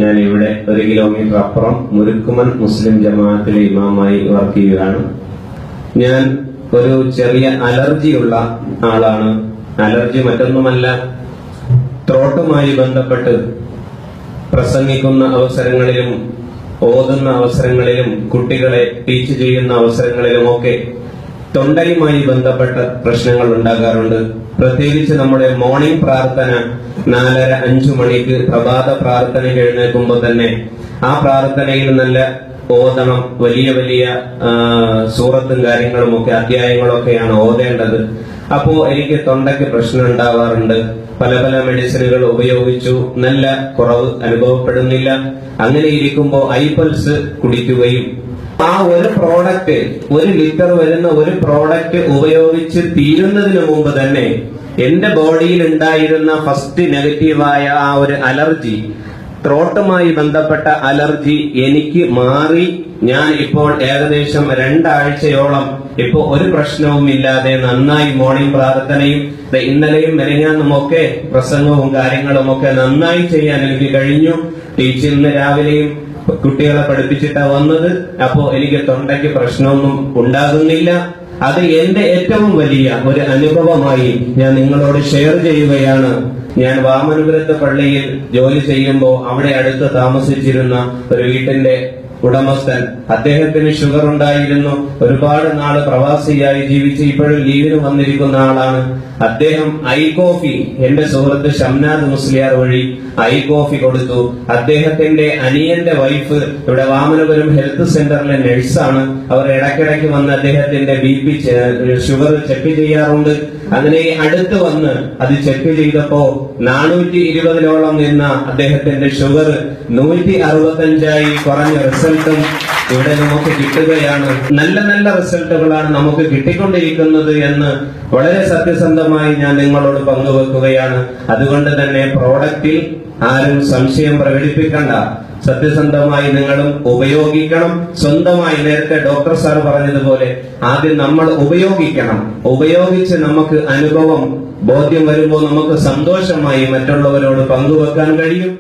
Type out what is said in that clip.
ഞാൻ ഇവിടെ 1 കിലോമീറ്റർ അപ്പുറം മുരുക്കുമൻ മുസ്ലിം ജമാഅത്തിലെ ഇമാമായി വർക്ക് ചെയ്യുകയാണ്. ഞാൻ ഒരു ചെറിയ അലർജിയുള്ള ആളാണ്. അലർജി മറ്റൊന്നുമല്ല, ത്രോട്ടുമായി ബന്ധപ്പെട്ട് പ്രസംഗിക്കുന്ന അവസരങ്ങളിലും ഓതുന്ന അവസരങ്ങളിലും കുട്ടികളെ ടീച്ച് ചെയ്യുന്ന അവസരങ്ങളിലുമൊക്കെ തൊണ്ടയുമായി ബന്ധപ്പെട്ട പ്രശ്നങ്ങൾ ഉണ്ടാകാറുണ്ട്. പ്രത്യേകിച്ച് നമ്മുടെ മോർണിംഗ് പ്രാർത്ഥന 4:30-5 മണിക്ക് പ്രഭാത പ്രാർത്ഥനയ്ക്ക് എഴുന്നേൽക്കുമ്പോൾ തന്നെ ആ പ്രാർത്ഥനയിൽ നല്ല ഓതണം. വലിയ വലിയ സൂറത്തും കാര്യങ്ങളും ഒക്കെ അധ്യായങ്ങളൊക്കെയാണ് ഓതേണ്ടത്. അപ്പോ എനിക്ക് തൊണ്ടയ്ക്ക് പ്രശ്നം ഉണ്ടാവാറുണ്ട്. പല പല മെഡിസിനുകൾ ഉപയോഗിച്ചു, നല്ല കുറവ് അനുഭവപ്പെടുന്നില്ല. അങ്ങനെ ഇരിക്കുമ്പോൾ ഐപൾസ് കുടിക്കുകയും ആ ഒരു പ്രോഡക്റ്റ് 1 ലിറ്റർ വരുന്ന ഒരു പ്രോഡക്റ്റ് ഉപയോഗിച്ച് തീരുന്നതിന് മുമ്പ് തന്നെ എന്റെ ബോഡിയിൽ ഉണ്ടായിരുന്ന ഫസ്റ്റ് നെഗറ്റീവായ ആ ഒരു അലർജി, ത്രോട്ടുമായി ബന്ധപ്പെട്ട അലർജി എനിക്ക് മാറി. ഞാൻ ഇപ്പോൾ ഏകദേശം 2 ആഴ്ചയോളം ഇപ്പോ ഒരു പ്രശ്നവുമില്ലാതെ നന്നായി മോർണിംഗ് പ്രാർത്ഥനയും ഇന്നലെയും മെനഞ്ഞാന്നുമൊക്കെ പ്രസംഗവും കാര്യങ്ങളും ഒക്കെ നന്നായി ചെയ്യാൻ എനിക്ക് കഴിഞ്ഞു. ടീച്ചിങ് രാവിലെയും കുട്ടികളെ പഠിപ്പിച്ചിട്ടാ വന്നത്. അപ്പോ എനിക്ക് തൊണ്ടയ്ക്ക് പ്രശ്നമൊന്നും ഉണ്ടാകുന്നില്ല. അത് എന്റെ ഏറ്റവും വലിയ ഒരു അനുഭവമായി ഞാൻ നിങ്ങളോട് ഷെയർ ചെയ്യുകയാണ്. ഞാൻ വാമനപുരത്ത് പള്ളിയിൽ ജോലി ചെയ്യുമ്പോൾ അവിടെ അടുത്ത് താമസിച്ചിരുന്ന ഒരു വീട്ടിന്റെ ഉടമസ്ഥൻ, അദ്ദേഹത്തിന് ഷുഗർ ഉണ്ടായിരുന്നു. ഒരുപാട് നാള് പ്രവാസിയായി ജീവിച്ച് ഇപ്പോഴും ലീവിന് വന്നിരിക്കുന്ന ആളാണ്. അദ്ദേഹം ഐ കോഫി, എന്റെ സുഹൃത്ത് ഷംനാദ് മുസ്ലിയാർ വഴി ഐ കോഫി കൊടുത്തു. അദ്ദേഹത്തിന്റെ അനിയന്റെ വൈഫ് ഇവിടെ വാമനപുരം ഹെൽത്ത് സെന്ററിലെ നഴ്സാണ്. അവർ ഇടയ്ക്കിടയ്ക്ക് വന്ന് അദ്ദേഹത്തിന്റെ BP ഷുഗർ ചെക്ക് ചെയ്യാറുണ്ട്. അങ്ങനെ അടുത്ത് വന്ന് അത് ചെക്ക് ചെയ്തപ്പോ 420-ഓളം നിന്ന അദ്ദേഹത്തിന്റെ ഷുഗർ 165 കുറഞ്ഞ റിസൾട്ടും ഇവിടെ നമുക്ക് കിട്ടുകയാണ്. നല്ല നല്ല റിസൾട്ടുകളാണ് നമുക്ക് കിട്ടിക്കൊണ്ടിരിക്കുന്നത് എന്ന് വളരെ സത്യസന്ധമായി ഞാൻ നിങ്ങളോട് പങ്കുവെക്കുകയാണ്. അതുകൊണ്ട് തന്നെ പ്രോഡക്റ്റിൽ ആരും സംശയം പ്രകടിപ്പിക്കണ്ട. സത്യസന്ധമായി നിങ്ങളും ഉപയോഗിക്കണം. സ്വന്തമായി നേരത്തെ ഡോക്ടർ സാർ പറഞ്ഞതുപോലെ ആദ്യം നമ്മൾ ഉപയോഗിക്കണം. ഉപയോഗിച്ച് നമുക്ക് അനുഭവം ബോധ്യം വരുമ്പോൾ നമുക്ക് സന്തോഷമായി മറ്റുള്ളവരോട് പങ്കുവെക്കാൻ കഴിയും.